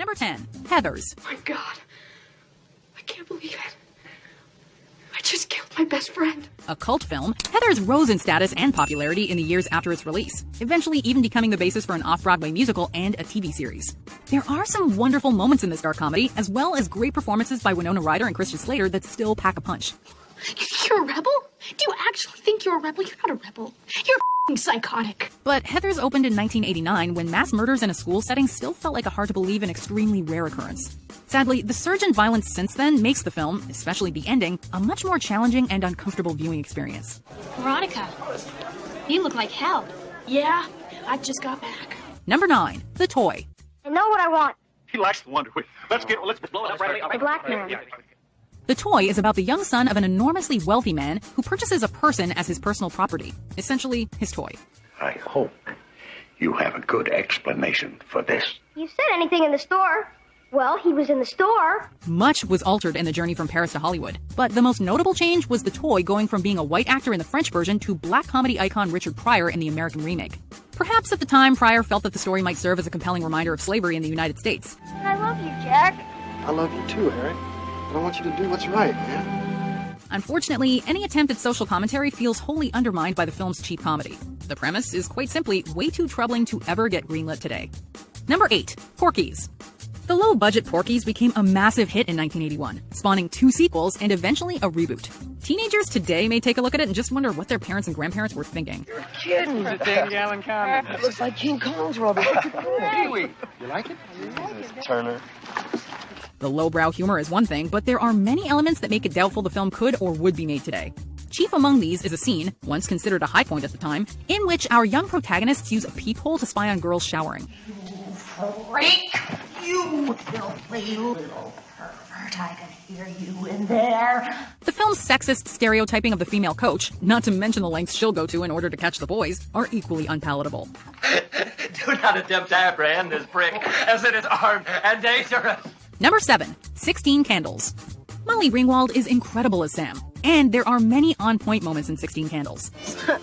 Number 10. Heathers. My God. I can't believe it. I just killed my best friend. A cult film, Heathers rose in status and popularity in the years after its release, eventually even becoming the basis for an off-Broadway musical and a TV series. There are some wonderful moments in this dark comedy, as well as great performances by Winona Ryder and Christian Slater that still pack a punch. You think you're a rebel? Do you actually think you're a rebel? You're not a rebel. You're f***ing psychotic. But Heathers opened in 1989 when mass murders in a school setting still felt like a hard-to-believe and extremely rare occurrence. Sadly, the surge in violence since then makes the film, especially the ending, a much more challenging and uncomfortable viewing experience. Veronica, you look like hell. Yeah, I just got back. Number 9. The Toy. I know what I want. He likes the Wonder Woman. Let's blow it up right away. The black man. The Toy is about the young son of an enormously wealthy man who purchases a person as his personal property, essentially his toy. I hope you have a good explanation for this. You said anything in the store. Well, he was in the store. Much was altered in the journey from Paris to Hollywood, but the most notable change was the Toy going from being a white actor in the French version to black comedy icon Richard Pryor in the American remake. Perhaps at the time, Pryor felt that the story might serve as a compelling reminder of slavery in the United States. I love you, Jack. I love you too, Harry. But I want you to do what's right, man. Unfortunately, any attempt at social commentary feels wholly undermined by the film's cheap comedy. The premise is quite simply way too troubling to ever get greenlit today. Number 8. Porky's. The low-budget Porky's became a massive hit in 1981, spawning 2 sequels and eventually a reboot. Teenagers today may take a look at it and just wonder what their parents and grandparents were thinking. You're kidding. It's a big gallon comic. It looks like King Kong's rubber. Pee-wee. You like it? Turner. The lowbrow humor is one thing, but there are many elements that make it doubtful the film could or would be made today. Chief among these is a scene, once considered a high point at the time, in which our young protagonists use a peephole to spy on girls showering. Freak! You filthy little pervert, I can hear you in there. The film's sexist stereotyping of the female coach, not to mention the lengths she'll go to in order to catch the boys, are equally unpalatable. Do not attempt to apprehend this prick, as it is armed and dangerous. Number 7. 16 Candles. Molly Ringwald is incredible as Sam, and there are many on-point moments in 16 Candles.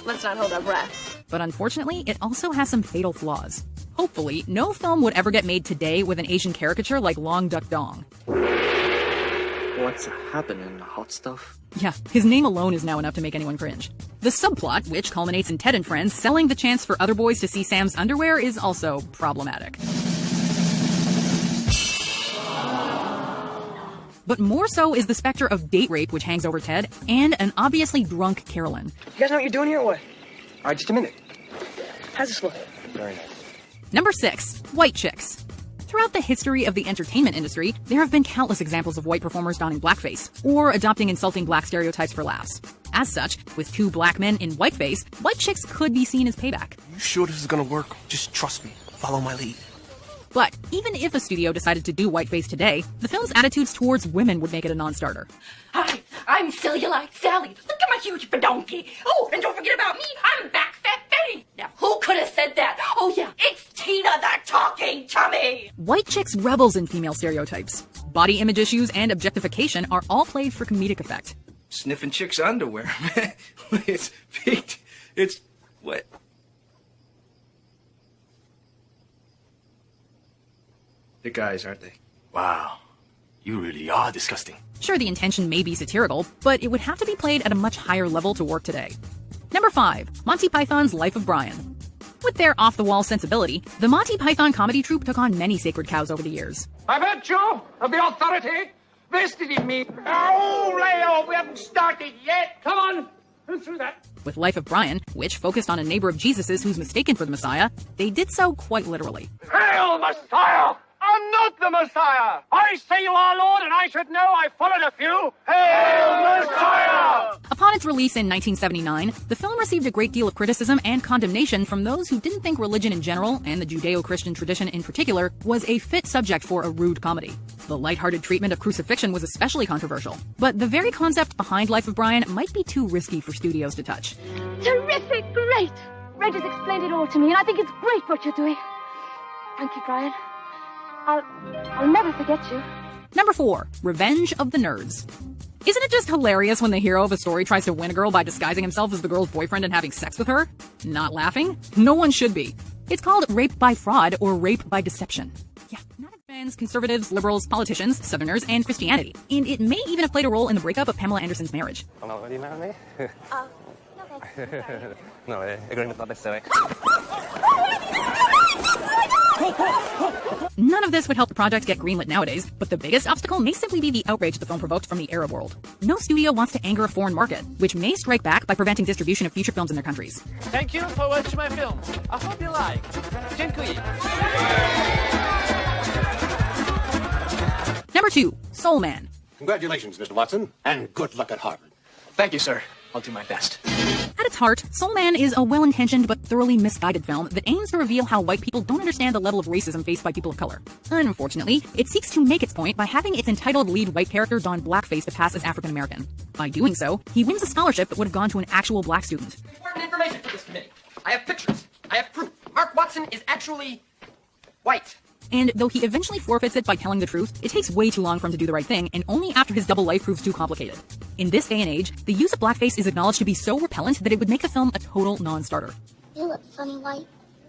Let's not hold our breath. But unfortunately, it also has some fatal flaws. Hopefully, no film would ever get made today with an Asian caricature like Long Duck Dong. What's happening, hot stuff? Yeah, his name alone is now enough to make anyone cringe. The subplot, which culminates in Ted and friends selling the chance for other boys to see Sam's underwear, is also problematic. But more so is the specter of date rape which hangs over Ted, and an obviously drunk Carolyn. You guys know what you're doing here or what? All right, just a minute. How's this look? Very nice. Number 6. White Chicks. Throughout the history of the entertainment industry, there have been countless examples of white performers donning blackface, or adopting insulting black stereotypes for laughs. As such, with 2 black men in whiteface, White Chicks could be seen as payback. You sure this is gonna work? Just trust me. Follow my lead. But even if a studio decided to do whiteface today, the film's attitudes towards women would make it a non-starter. Hi, I'm Cellulite Sally. Look at my huge badonky. Oh, and don't forget about me. I'm Back Fat Betty. Now, who could have said that? Oh, yeah, it's Tina the Talking Tummy. White Chicks revels in female stereotypes. Body image issues and objectification are all played for comedic effect. Sniffing chicks' underwear, man. It's peaked. It's what? They're guys, aren't they? Wow. You really are disgusting. Sure, the intention may be satirical, but it would have to be played at a much higher level to work today. Number 5. Monty Python's Life of Brian. With their off-the-wall sensibility, the Monty Python comedy troupe took on many sacred cows over the years. I've heard you of the authority vested in me. Oh, Leo, we haven't started yet. Come on, who's through that? With Life of Brian, which focused on a neighbor of Jesus's who's mistaken for the Messiah, they did so quite literally. Hail, Messiah! I'm not the Messiah! I say you are, Lord, and I should know I followed a few. Hail, Messiah! Upon its release in 1979, the film received a great deal of criticism and condemnation from those who didn't think religion in general, and the Judeo-Christian tradition in particular, was a fit subject for a rude comedy. The lighthearted treatment of crucifixion was especially controversial, but the very concept behind Life of Brian might be too risky for studios to touch. Terrific, great. Red has explained it all to me, and I think it's great what you're doing. Thank you, Brian. I'll never forget you. Number 4. Revenge of the Nerds. Isn't it just hilarious when the hero of a story tries to win a girl by disguising himself as the girl's boyfriend and having sex with her? Not laughing? No one should be. It's called rape by fraud or rape by deception. Yeah, not Fans, conservatives, liberals, politicians, Southerners, and Christianity. And it may even have played a role in the breakup of Pamela Anderson's marriage. No, what do you know me? No, thanks. No, agreement not necessary. None of this would help the project get greenlit nowadays, but the biggest obstacle may simply be the outrage the film provoked from the Arab world. No studio wants to anger a foreign market, which may strike back by preventing distribution of feature films in their countries. Thank you for watching my film. I hope you like. Dziękuję. Number 2, Soul Man. Congratulations, Mr. Watson, and good luck at Harvard. Thank you, sir. I'll do my best. At its heart, Soul Man is a well-intentioned but thoroughly misguided film that aims to reveal how white people don't understand the level of racism faced by people of color. Unfortunately, it seeks to make its point by having its entitled lead white character don blackface to pass as African American. By doing so, he wins a scholarship that would have gone to an actual black student. Important information for this committee. I have pictures. I have proof. Mark Watson is actually white. And though he eventually forfeits it by telling the truth, it takes way too long for him to do the right thing, and only after his double life proves too complicated. In this day and age, the use of blackface is acknowledged to be so repellent that it would make the film a total non-starter. You look funny white.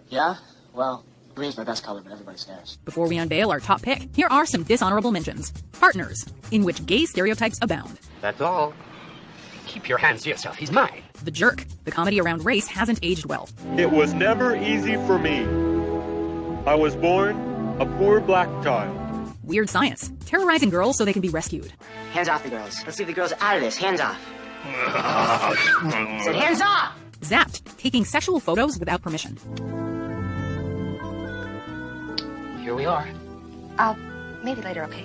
Yeah? Well, green's my best color, but everybody stares. Before we unveil our top pick, here are some dishonorable mentions. Partners, in which gay stereotypes abound. That's all. Keep your hands to yourself. He's mine. The Jerk, the comedy around race hasn't aged well. It was never easy for me. I was born a poor black child. Weird Science, terrorizing girls so they can be rescued. Hands off the girls. Let's leave the girls out of this. Hands off. Said hands off! Zapped, taking sexual photos without permission. Here we are. Maybe later, okay?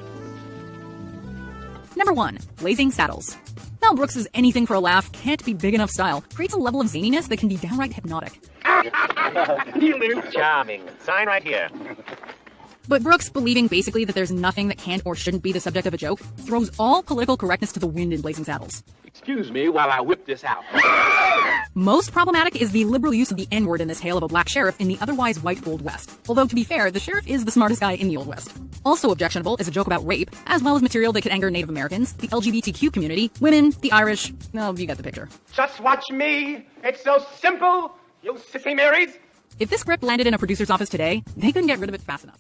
Number 1, Blazing Saddles. Mel Brooks' anything for a laugh, can't be big enough style creates a level of zaniness that can be downright hypnotic. You look charming. Sign right here. But Brooks, believing basically that there's nothing that can't or shouldn't be the subject of a joke, throws all political correctness to the wind in Blazing Saddles. Excuse me while I whip this out. Most problematic is the liberal use of the N-word in this tale of a black sheriff in the otherwise white Old West. Although, to be fair, the sheriff is the smartest guy in the Old West. Also objectionable is a joke about rape, as well as material that could anger Native Americans, the LGBTQ community, women, the Irish. Oh, you got the picture. Just watch me. It's so simple, you sissy Marys. If this script landed in a producer's office today, they couldn't get rid of it fast enough.